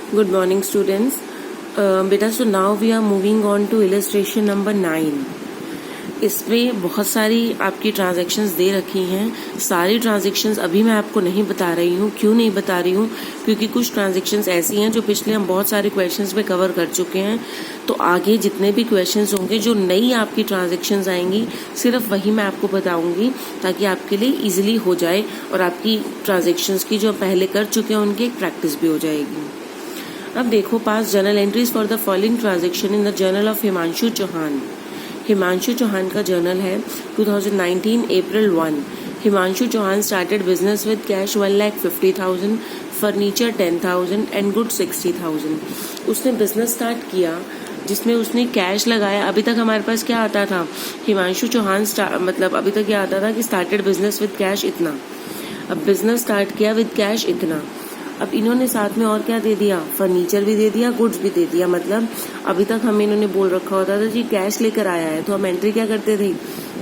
Good morning, students. बेटा, so now we are moving on to illustration number 9. इसमें बहुत सारी आपकी ट्रांजैक्शंस दे रखी हैं. सारी ट्रांजैक्शंस अभी मैं आपको नहीं बता रही हूँ. क्यों नहीं बता रही हूँ? क्योंकि कुछ ट्रांजैक्शंस ऐसी हैं जो पिछले हम बहुत सारे क्वेश्चंस में कवर कर चुके हैं. तो आगे जितने भी क्वेश्चंस होंगे, जो नई आपकी ट्रांजैक्शंस आएंगी, सिर्फ वही मैं आपको बताऊंगी ताकि आपके लिए इजीली हो जाए और आपकी ट्रांजैक्शंस की जो पहले कर चुके हैं उनकी एक प्रैक्टिस भी हो जाएगी. अब देखो, pass journal entries for the following transaction in the journal of Himanshu Chauhan. Himanshu Chauhan का जर्नल है 2019 April 1. Himanshu Chauhan started business with cash 1,50,000, furniture 10,000 and good 60,000. उसने बिजनेस स्टार्ट किया जिसमें उसने कैश लगाया. अभी तक हमारे पास क्या आता था? हिमांशु चौहान मतलब अभी तक क्या आता था कि स्टार्टेड बिजनेस विद कैश इतना. अब बिजनेस स्टार्ट किया विद कैश इतना. अब इन्होंने साथ में और क्या दे दिया? फर्नीचर भी दे दिया, गुड्स भी दे दिया. मतलब अभी तक हमें इन्होंने बोल रखा होता था जी कैश लेकर आया है, तो हम एंट्री क्या करते थे?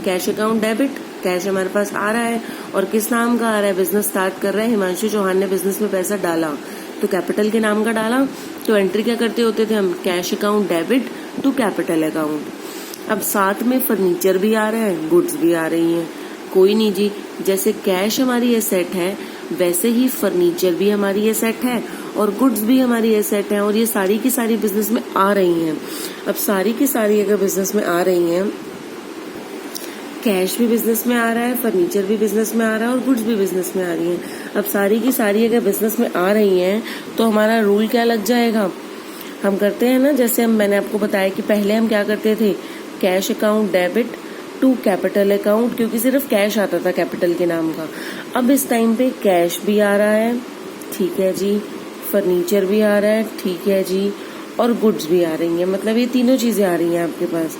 Cash account debit. कैश हमारे पास आ रहा है और किस नाम का आ रहा है? बिजनेस स्टार्ट कर रहा है. हिमांशु चौहान ने बिजनेस में पैसा डाला तो कैपिटल के नाम का डाला, तो एंट्री क्या करते होते थे हम? Cash account debit to capital account. अब साथ में फर्नीचर भी आ रहा है, गुड्स भी आ रही हैं. कोई नहीं जी, जैसे कैश हमारी एसेट है वैसे ही फर्नीचर भी हमारी एसेट है और गुड्स भी हमारी एसेट है, और ये सारी की सारी बिजनेस में आ रही हैं. अब सारी की सारी अगर बिजनेस में आ रही हैं, कैश भी बिजनेस में आ रहा है, फर्नीचर भी बिजनेस में आ रहा है और गुड्स भी बिजनेस में आ रही हैं. अब सारी की सारी अगर बिजनेस में आ रही हैं तो हमारा रूल क्या लग जाएगा? हम करते हैं ना, जैसे मैंने आपको बताया कि पहले हम क्या करते थे? Cash account debit to capital account, क्योंकि सिर्फ कैश आता था कैपिटल के नाम का. अब इस टाइम पे कैश भी आ रहा है, ठीक है जी, फर्नीचर भी आ रहा है, ठीक है जी, और गुड्स भी आ रही हैं. मतलब ये तीनों चीजें आ रही हैं आपके पास.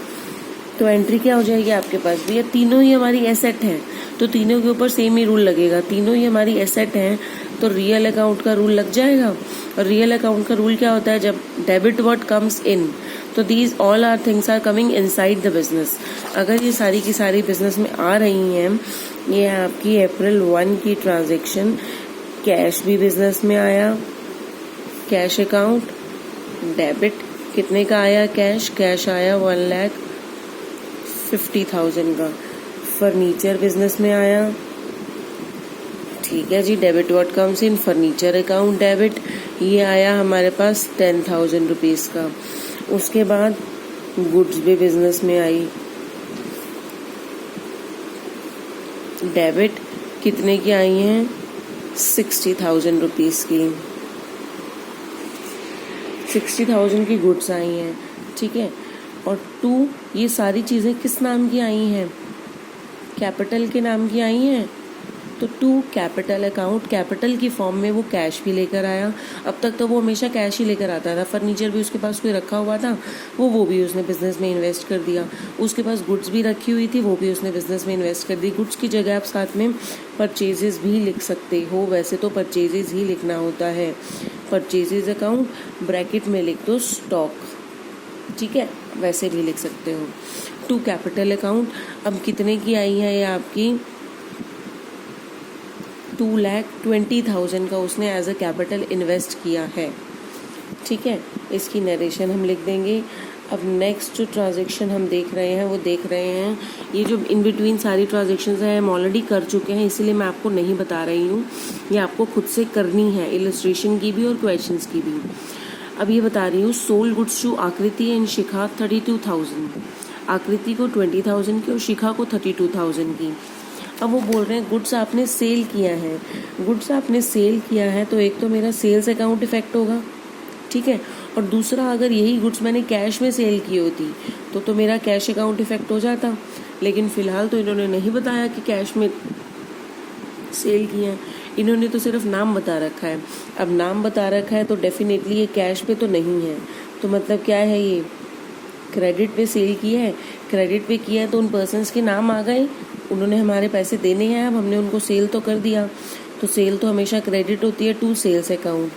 तो एंट्री क्या हो जाएगी आपके पास? भैया तीनों ही हमारी एसेट हैं, तो तीनों के ऊपर सेम ही रूल लगेगा. तीनों ही हमारी एसेट हैं तो रियल अकाउंट का रूल लग जाएगा. और रियल अकाउंट का रूल क्या होता है? जब डेबिट व्हाट कम्स इन, तो these all are things are coming inside the business. अगर ये सारी की सारी बिजनेस में आ रही हैं, ये आपकी अप्रैल 1 की ट्रांजैक्शन. कैश भी बिजनेस में आया, कैश अकाउंट डेबिट कितने का आया? कैश आया 1,50,000 का. फर्नीचर बिजनेस में आया, ठीक है जी, debit what comes in, furniture account debit, ये आया हमारे पास 10,000 रुपीज का. उसके बाद गुड्स भी बिजनेस में आई. डेबिट कितने की आई हैं? 60,000 रुपीज की. 60,000 की गुड्स आई हैं, ठीक है. और टू, ये सारी चीजें किस नाम की आई हैं? कैपिटल के नाम की आई हैं. तो टू कैपिटल अकाउंट, कैपिटल की फॉर्म में वो कैश भी लेकर आया. अब तक तो वो हमेशा कैश ही लेकर आता था. फर्नीचर भी उसके पास कोई रखा हुआ था, वो भी उसने बिजनेस में इन्वेस्ट कर दिया. उसके पास गुड्स भी रखी हुई थी, वो भी उसने बिजनेस में इन्वेस्ट कर दी. गुड्स की जगह आप साथ में परचेजेस भी लिख सकते हो. वैसे तो परचेजेस ही लिखना होता है. परचेजेस अकाउंट ब्रैकेट में लिख दो स्टॉक, ठीक है, वैसे भी लिख सकते हो. To capital account. अब कितने की आई है ये आपकी? 2,20,000 का उसने एज अ कैपिटल इन्वेस्ट किया है, ठीक है. इसकी नरेशन हम लिख देंगे. अब नेक्स्ट जो ट्रांजैक्शन हम देख रहे हैं वो देख रहे हैं, ये जो इन बिटवीन सारी ट्रांजैक्शंस हैं हम ऑलरेडी कर चुके हैं, इसलिए मैं आपको नहीं बता रही हूँ. ये आपको खुद से करनी है, इलस्ट्रेशन की भी और क्वेश्चंस की भी. अब ये बता रही हूँ, सोल्ड गुड्स टू आकृति एंड शिखा 32,000. आकृति को 20,000 की और शिखा को 32,000 की. अब वो बोल रहे हैं गुड्स आपने सेल किया है. गुड्स आपने सेल किया है तो एक तो मेरा सेल्स अकाउंट इफेक्ट होगा, ठीक है, और दूसरा अगर यही गुड्स मैंने कैश में सेल की होती तो मेरा कैश अकाउंट इफेक्ट हो जाता. लेकिन फिलहाल तो इन्होंने नहीं बताया कि कैश में सेल किया है, इन्होंने तो सिर्फ नाम बता रखा है. अब नाम बता रखा है तो डेफिनेटली ये कैश पे तो नहीं है. तो मतलब क्या है? ये क्रेडिट पे सेल किया है. क्रेडिट पे किया है तो उन पर्सन्स के नाम आ गए, उन्होंने हमारे पैसे देने हैं, अब हमने उनको सेल तो कर दिया. तो सेल तो हमेशा क्रेडिट होती है टू सेल्स अकाउंट.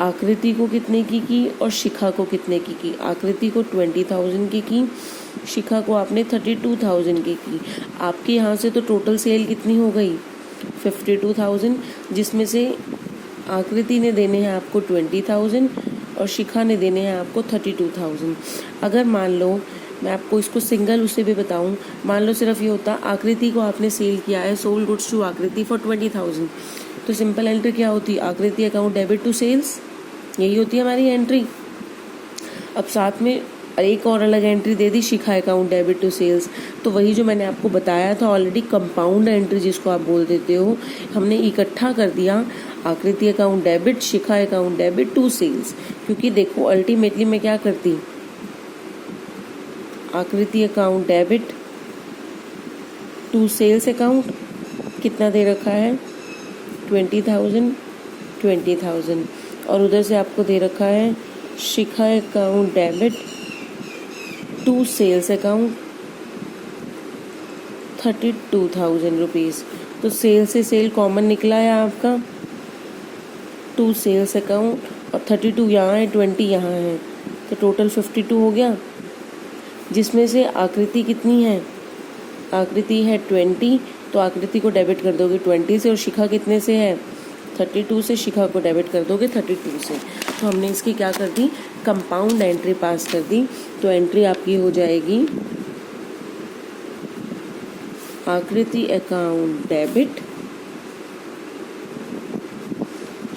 आकृति को कितने की और शिखा को कितने की? आकृति को 20,000 की, शिखा को आपने 32,000 की. आपके यहाँ से तो टोटल सेल कितनी हो गई? 52,000, जिसमें से आकृति ने देने हैं आपको 20,000 और शिखा ने देने हैं आपको 32,000। अगर मान लो मैं आपको इसको सिंगल उसे भी बताऊं, मान लो सिर्फ ये होता आकृति को आपने सेल किया है, सोल्ड गुड्स टू आकृति फॉर 20,000, तो सिंपल एंट्री क्या होती? आकृति अकाउंट डेबिट टू सेल्स, यही होती है हमारी एंट्री। अब साथ में एक और अलग एंट्री दे दी, Shikha account debit to sales, तो वही जो मैंने आपको बताया था ऑलरेडी, कंपाउंड एंट्री जिसको आप बोल देते हो, हमने इकट्ठा कर दिया Aakriti account debit, Shikha account debit to sales. क्योंकि देखो अल्टीमेटली मैं क्या करती, Aakriti account debit to sales account कितना दे रखा है 20,000 और उधर से आपको दे रखा है Shikha account debit to sales account 32,000 rupees. तो सेल से सेल कॉमन निकला है आपका, टू सेल्स अकाउंट, और 32 यहाँ है, 20 यहाँ है, तो टोटल 52 हो गया। जिसमें से आकृति कितनी है, आकृति है 20, तो आकृति को डेबिट कर दोगे 20 से, और शिखा कितने से है 32 से, शिखा को डेबिट कर दोगे 32 से। तो हमने इसकी क्या कर दी, कंपाउंड एंट्री पास कर दी। तो एंट्री आपकी हो जाएगी आकृति account debit,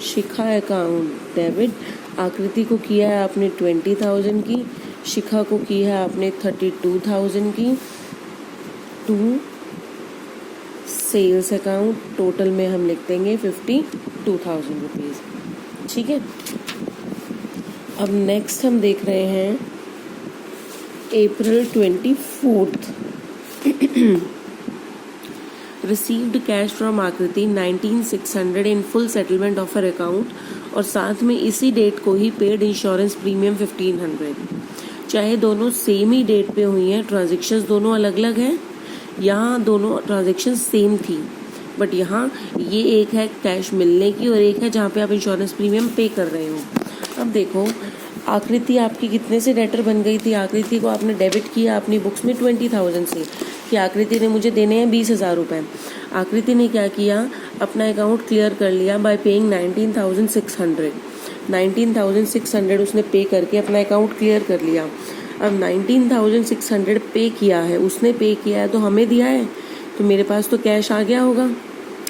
Shikha account debit. आकृति को किया है आपने 20,000 की, शिखा को की है आपने 32,000 की, टू सेल्स अकाउंट, टोटल में हम लिख देंगे 52,000 रुपीज़। ठीक है, अब नेक्स्ट हम देख रहे हैं अप्रैल 24। रिसीव्ड कैश फ्रॉम आकृति 19,600 in full settlement of her account, और साथ में इसी डेट को ही पेड इंश्योरेंस प्रीमियम 1,500। चाहे दोनों सेम ही डेट पे हुई हैं, ट्रांजेक्शन्स दोनों अलग अलग हैं, यहाँ दोनों ट्रांजेक्शन सेम थी, बट यहाँ ये एक है कैश मिलने की और एक है जहाँ पे आप इंश्योरेंस प्रीमियम पे कर रहे हो। अब देखो आकृति आपकी कितने से डेटर बन गई थी, आकृति को आपने डेबिट किया अपनी बुक्स में 20,000 से, कि आकृति ने मुझे देने हैं 20,000 रुपये। आकृति ने क्या किया, अपना अकाउंट क्लियर कर लिया बाय पेइंग 19,600। 19,600 उसने पे करके अपना अकाउंट क्लियर कर लिया। अब 19,600 पे किया है, उसने पे किया है तो हमें दिया है, तो मेरे पास तो कैश आ गया होगा।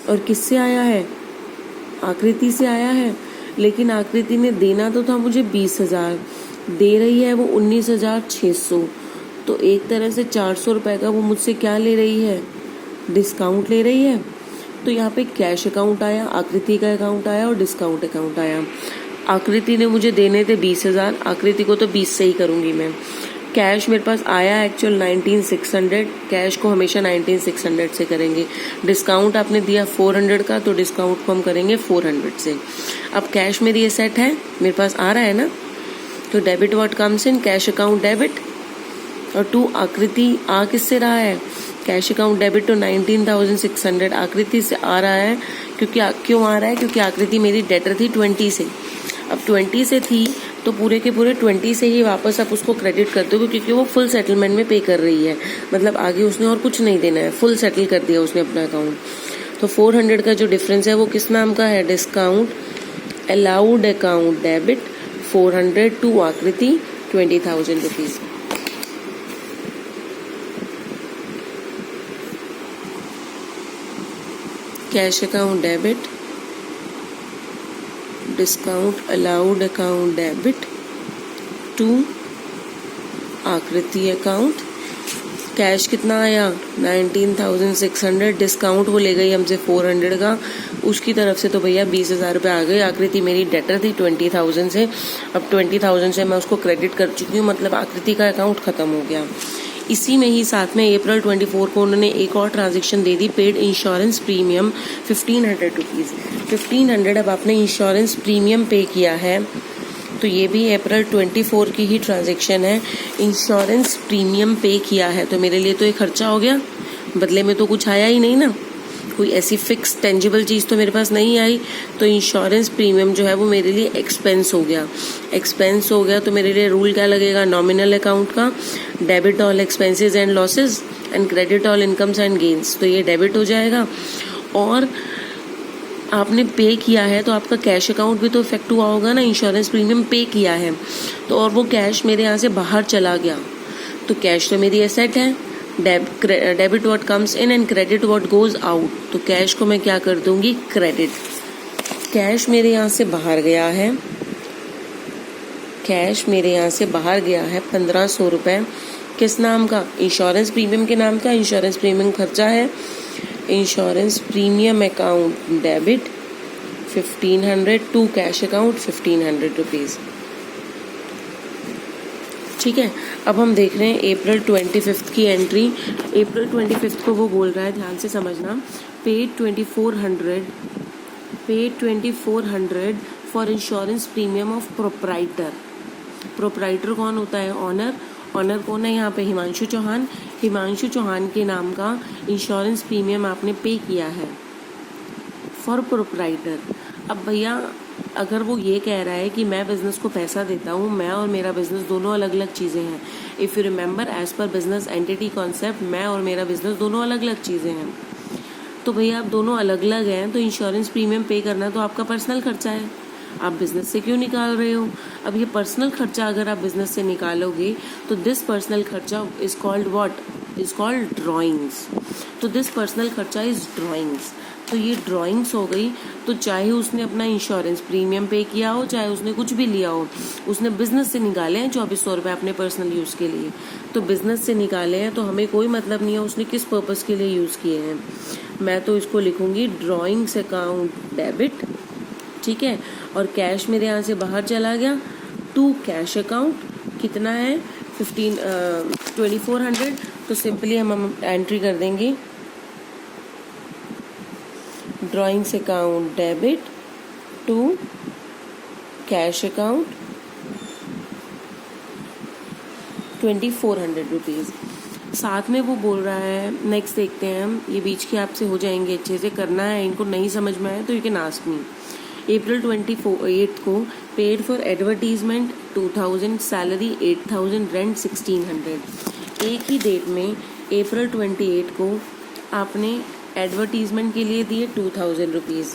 और किससे आया है, आकृति से आया है, लेकिन आकृति ने देना तो था मुझे 20,000, दे रही है वो 19,600, तो एक तरह से 400 रुपये का वो मुझसे क्या ले रही है, डिस्काउंट ले रही है। तो यहाँ पे कैश अकाउंट आया, आकृति का अकाउंट आया और डिस्काउंट अकाउंट आया। आकृति ने मुझे देने थे 20,000, आकृति को तो 20 से ही करूँगी मैं। कैश मेरे पास आया एक्चुअल 19,600, कैश को हमेशा 19,600 से करेंगे। डिस्काउंट आपने दिया 400 का, तो डिस्काउंट को हम करेंगे 400 से। अब कैश मेरी ये सेट है, मेरे पास आ रहा है ना, तो debit what comes in, cash account debit, और टू आकृति आ किससे रहा है, कैश अकाउंट डेबिट टू 19,600 आकृति से आ रहा है। क्योंकि क्यों आ रहा है, क्योंकि आकृति मेरी डेटर थी 20 से, अब 20 से थी तो पूरे के पूरे 20 से ही वापस आप उसको क्रेडिट कर दोगे, क्योंकि वो फुल सेटलमेंट में पे कर रही है, मतलब आगे उसने और कुछ नहीं देना है, फुल सेटल कर दिया उसने अपना अकाउंट। तो 400 का जो डिफरेंस है वो किस नाम का है, discount allowed account debit 400 to Aakriti 20,000 rupees. Cash account debit, discount allowed account debit to Aakriti account. कैश कितना आया 19,600, डिस्काउंट वो ले गई हमसे 400 का, उसकी तरफ से तो भैया 20,000 रुपये आ गए। आकृति मेरी डेटर थी 20,000 से, अब 20,000 से मैं उसको क्रेडिट कर चुकी हूँ, मतलब आकृति का अकाउंट ख़त्म हो गया। इसी में ही साथ में अप्रैल 24 को उन्होंने एक और ट्रांजेक्शन दे दी, पेड इंश्योरेंस प्रीमियम 1,500 रुपीज़। 1,500 अब आपने इंश्योरेंस प्रीमियम पे किया है, तो ये भी अप्रैल 24 की ही ट्रांजेक्शन है। इंश्योरेंस प्रीमियम पे किया है तो मेरे लिए तो एक खर्चा हो गया, बदले में तो कुछ आया ही नहीं ना, कोई ऐसी फिक्स टेंजिबल चीज़ तो मेरे पास नहीं आई। तो इंश्योरेंस प्रीमियम जो है वो मेरे लिए एक्सपेंस हो गया। एक्सपेंस हो गया तो मेरे लिए रूल क्या लगेगा, नॉमिनल अकाउंट का, debit all expenses and losses and credit all incomes and gains, तो ये डेबिट हो जाएगा। और आपने पे किया है तो आपका कैश अकाउंट भी तो इफेक्ट हुआ होगा ना, इंश्योरेंस प्रीमियम पे किया है तो, और वो कैश मेरे यहाँ से बाहर चला गया तो कैश तो मेरी एसेट है। Debit what comes in and credit what goes out, तो कैश को मैं क्या कर दूंगी, क्रेडिट। कैश मेरे यहाँ से बाहर गया है, कैश मेरे यहाँ से बाहर गया है 1500 रुपये। किस नाम का, इंश्योरेंस प्रीमियम के नाम का। इंश्योरेंस प्रीमियम खर्चा है, insurance premium account debit 1500 to cash account 1500 rupees. ठीक है, अब हम देख रहे हैं अप्रैल 25 की एंट्री। अप्रैल 25 को वो बोल रहा है, ध्यान से समझना, paid 2400 for insurance premium of proprietor. Proprietor कौन होता है, ऑनर। ऑनर कौन है यहाँ पे, हिमांशु चौहान। हिमांशु चौहान के नाम का इंश्योरेंस प्रीमियम आपने पे किया है फॉर प्रोप्राइटर। अब भैया अगर वो ये कह रहा है कि मैं बिजनेस को पैसा देता हूँ, मैं और मेरा बिजनेस दोनों अलग अलग चीज़ें हैं। If you remember, as per business entity concept, मैं और मेरा बिजनेस दोनों अलग अलग चीज़ें हैं। तो भैया आप दोनों अलग अलग हैं तो इंश्योरेंस प्रीमियम पे करना तो आपका पर्सनल खर्चा है, आप बिजनेस से क्यों निकाल रहे हो। अब ये पर्सनल खर्चा अगर आप बिजनेस से निकालोगे तो दिस पर्सनल खर्चा is called what, is called drawings. तो दिस पर्सनल खर्चा इज ड्राइंग्स। तो ये ड्राइंग्स हो गई। तो चाहे उसने अपना इंश्योरेंस प्रीमियम पे किया हो, चाहे उसने कुछ भी लिया हो, उसने बिजनेस से निकाले हैं 2400 रुपये अपने पर्सनल यूज़ के लिए। तो बिजनेस से निकाले हैं तो हमें कोई मतलब नहीं है उसने किस पर्पज़ के लिए यूज़ किए हैं। मैं तो इसको लिखूंगी ड्राइंग्स अकाउंट डेबिट, ठीक है। और कैश मेरे यहाँ से बाहर चला गया टू कैश अकाउंट, कितना है 2400। तो सिंपली हम एंट्री कर देंगे drawings account debit to cash account 2400 rupees. साथ में वो बोल रहा है, नेक्स्ट देखते हैं हम, ये बीच के आपसे हो जाएंगे, अच्छे से करना है, इनको नहीं समझ में आए तो यू कैन आस्क मी। अप्रैल 28 को paid for advertisement 2000, salary 8000, rent 1600। एक ही डेट में अप्रैल 28 को आपने एडवर्टीजमेंट के लिए दिए 2000 रुपीज़।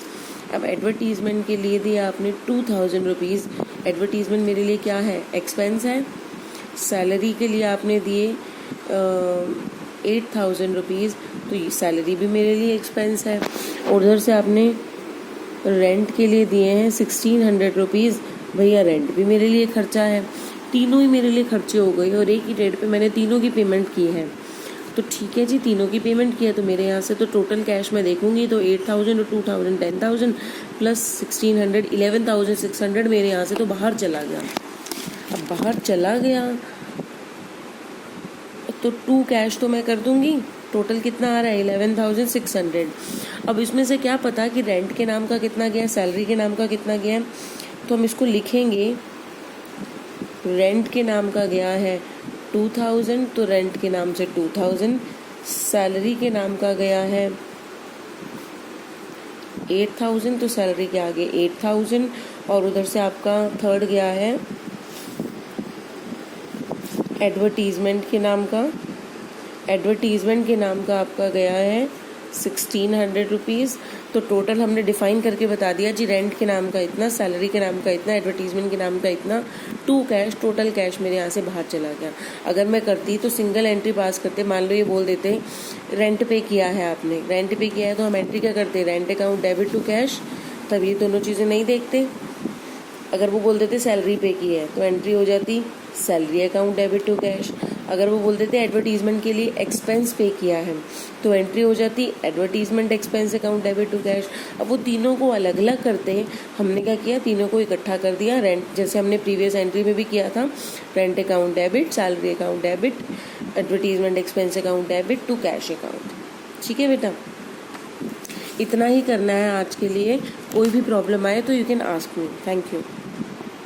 अब एडवर्टीजमेंट के लिए दिए आपने 2000 रुपीज़। एडवर्टीजमेंट मेरे लिए क्या है, एक्सपेंस है। सैलरी के लिए आपने दिए 8000 रुपीज़, तो ये सैलरी भी मेरे लिए एक्सपेंस है। और उधर से आपने रेंट के लिए दिए हैं 1600 रुपीज़, भैया रेंट भी मेरे लिए खर्चा है। तीनों ही मेरे लिए खर्चे हो गए और एक ही डेट पे मैंने तीनों की पेमेंट की है। तो ठीक है जी, तीनों की पेमेंट की है तो मेरे यहाँ से तो टोटल कैश मैं देखूंगी तो 8000 और 2000 10,000 प्लस 1600 11,600 मेरे यहाँ से तो बाहर चला गया। अब बाहर चला गया तो टू कैश तो मैं कर दूंगी, टोटल कितना आ रहा है 11,600। अब इसमें से क्या पता कि रेंट के नाम का कितना गया, सैलरी के नाम का कितना गया है, तो हम इसको लिखेंगे रेंट के नाम का गया है 2000, तो रेंट के नाम से 2000, सैलरी के नाम का गया है 8000, तो सैलरी के आगे 8000, और उधर से आपका थर्ड गया है एडवर्टीजमेंट के नाम का। एडवर्टीजमेंट के नाम का आपका गया है 1600 रुपीज़। तो टोटल हमने डिफाइन करके बता दिया जी, रेंट के नाम का इतना, सैलरी के नाम का इतना, एडवर्टीजमेंट के नाम का इतना, टू कैश, टोटल कैश मेरे यहाँ से बाहर चला गया। अगर मैं करती तो सिंगल एंट्री पास करते, मान लो ये बोल देते रेंट पे किया है आपने, रेंट पे किया है तो हम एंट्री क्या करते, rent account debit to cash, तब ये दोनों चीज़ें नहीं देखते। अगर वो बोल देते सैलरी पे की है तो एंट्री हो जाती salary account debit to cash. अगर वो बोल देते एडवर्टीजमेंट के लिए एक्सपेंस पे किया है तो एंट्री हो जाती advertisement expense account debit to cash. अब वो तीनों को अलग अलग करते, हमने क्या किया, तीनों को इकट्ठा कर दिया, रेंट जैसे हमने प्रीवियस एंट्री में भी किया था, rent account debit, salary account debit, advertisement expense account debit to cash account. ठीक है बेटा, इतना ही करना है आज के लिए। कोई भी प्रॉब्लम आए तो you can ask me. Thank you.